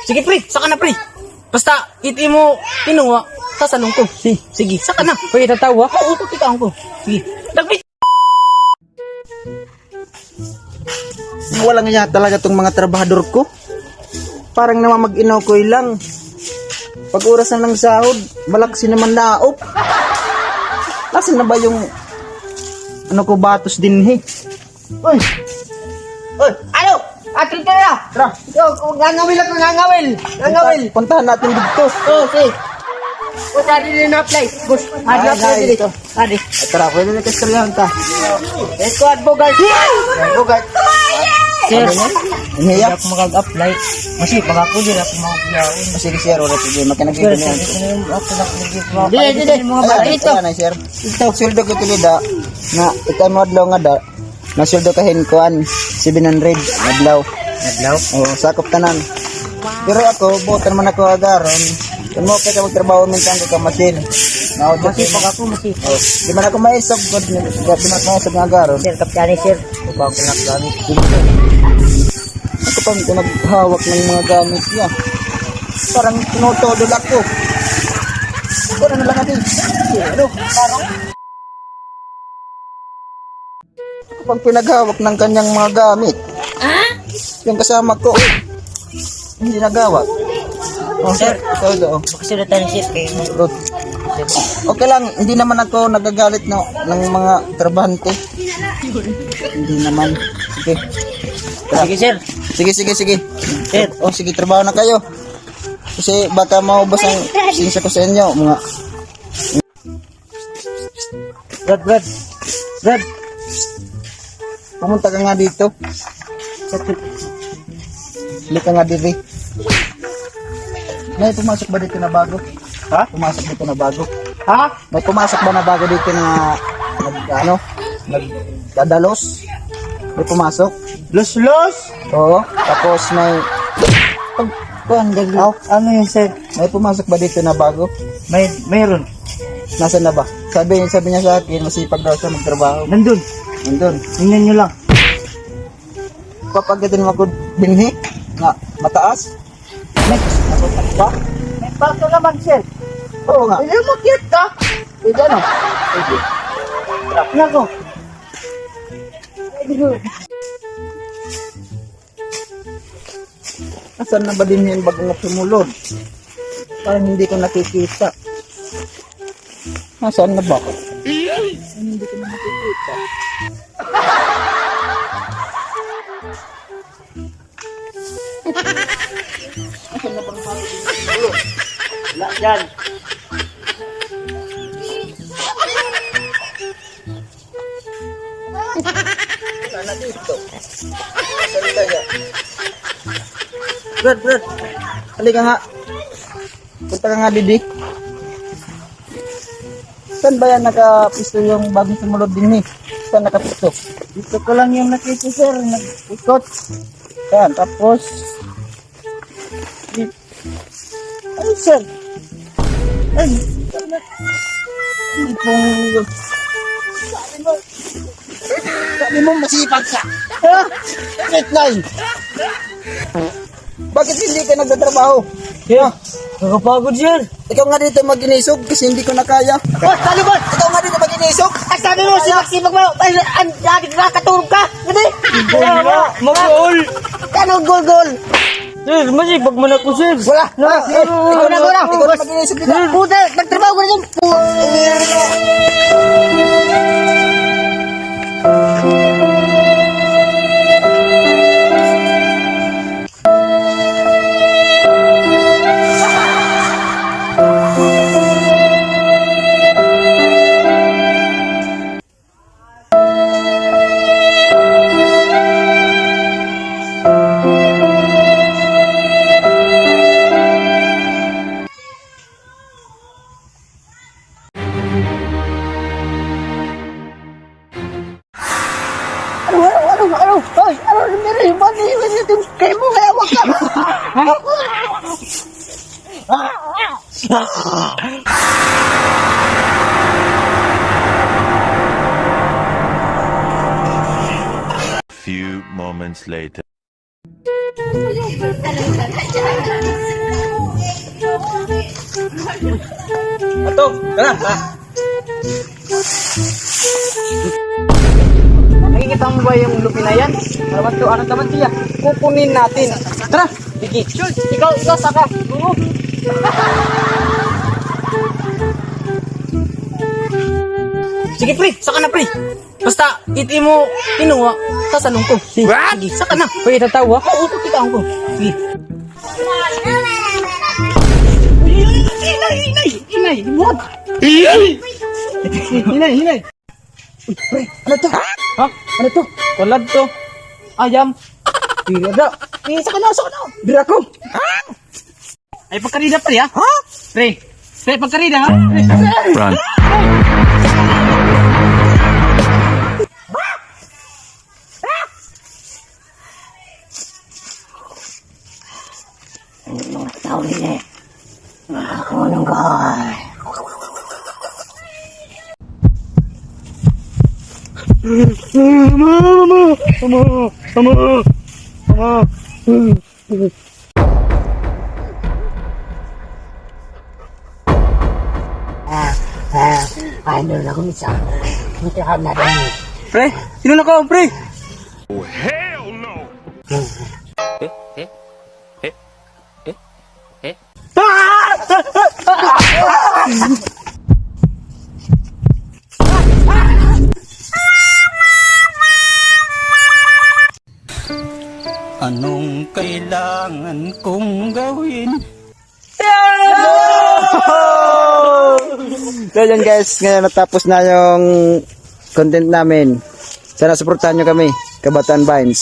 Sige, pre. Saka na, pre. Basta, iti mo, kinuha. Sasalong ko. Sige, saka na. Uy, tatawa? Oo, pagkitaan ko. Sige. Dagpit. Wala nga talaga tong mga trabahador ko. Parang naman mag-inokoy lang. Pag oras na ng sahod, malaksi naman laop. Nasaan na ba yung ano ko batos din he? Uy! Oy, ano? Atri ka na. Tara! Ngangawil ako, ngangawil. Ngangawil. Puntahan natin dito. Oo, sige. O, tadi din na-apply. Bus, hadi-apply Ay, dito. Hadi. Tara, pwede na kastalyan ta. Ito, advocate. Bugart. Sir, Hindi hindi ako makag-apply. Kasi pag ako din ako makag-apply. Sige, sir. Wala sige. Makinagigil Sir, niyan. ito na yung ako nakikita. Dili. Mga bata ito. Ayan, sir. Ito, sildo ko tulida. Nga, ito mo adlaw nga da. Nasildo ka hinkuan. 700. Adlaw. Naglaw. Oo, sakop tanan. Pero ako, butan man ako agaron. Kung mo ka magtrabaho minsan ko ka masin. Masipag ako, masipag. Oh, di man ako maisog ko. Di man ako maisog nga agaron. Sir, kapyani sir. Upang pinakgamit. Ako pang pinaghawak ng mga gamit niya. Parang tinutodol ako. Wala na lang natin. Ano? Parang ako pang pinaghawak ng kanyang mga gamit. Yung kasama ko, hindi nagawak. Oh, sir, ikaw doon. Makasulatan sir kayo. Good. Okay lang, hindi naman ako nagagalit ng mga trabahante. Hindi naman. Sige. Sige sir. Sige. Sir. Oh, sige, trabaho na kayo. Kasi baka maubos ang sinsya ko sa inyo. Mga Brad. pumunta ka nga dito. Hindi ka nga dito. May pumasok ba dito na bago? Ha? Pumasok dito na bago? Ha? May pumasok ba na bago dito na nagdadalos? May pumasok? Los. Oo. Tapos may Kuan daglaw. Ano yun sir? may pumasok ba dito na bago? Mayroon. Nasaan na ba? Sabi niya sa akin, masipag daw siya magtrabaho. Nandun. Nandun. Tingnan nyo lang. Papagatin mo ako binhi na mataas. Next. Pa? May paso naman sir. Oo nga. Hindi mo cute ka. Pwede ano? Nako. Nasaan na ba din yung bagong sumulod? Parang hindi ko nakikita. Nasaan na ba? Hindi ko na nakikita. Nasaan na bang parang sumulod? Wala dyan. Wala na dito. Nasaan kaya? Brad. Halika nga. Punta ka nga, Didi. Saan ba yan nakapisto yung bagong sumulod din eh? Saan nakapisto? Dito ko lang yung nakita sir. Nag-ikot. Yan, tapos... Ay sir. Ay. Hindi pong... Sabi mo masipag ka. Ha? Straight line. Bakit hindi ka nagtatrabaho? Sir. Nakapagod sir. Ikaw nga dito mag-inisog kasi hindi ko na kaya. Boss, talo, boss. Ikaw nga dito mag-inisog. Ay, sabi mo, sipag mo. Ay, adik na, katulog ka. Hindi. Mag-goal. Ano, gol. Sir, masipag man ako sir. Wala. Ikaw na. Ikaw na mag-inisog dito. Puta, nagtrabaho ko na dyan. Kayo mo, kaya wag ka. Few moments later. Ato, tara. Nakikita mo ba yung lupi na yan? Ano to? Ano naman siya? Kukunin natin. Tara, Vicky. Ikaw saka. Oo. Sige, pre. Saka na, pre. Basta, iti mo kinuha, sasalong ko. Sige, saka na. Uy, tatawa? Oo, kitaan ko. Sige. Inay! What? Hinay! Uy, pre, ano to? Ha? Ano to? Tulad to. Ayam. Bira. Saka na. Bira ko. Ay, pagkarida, pre, ha? Ha? Pre, pagkarida, ha? Run. Ano na kung isa? Mutahan na rin. Pre, sino na ka, pre? Anong kailangan kong gawin? So yun guys, ngayon natapos na yung content namin. Sana supportahan nyo kami, Kabataan Vines.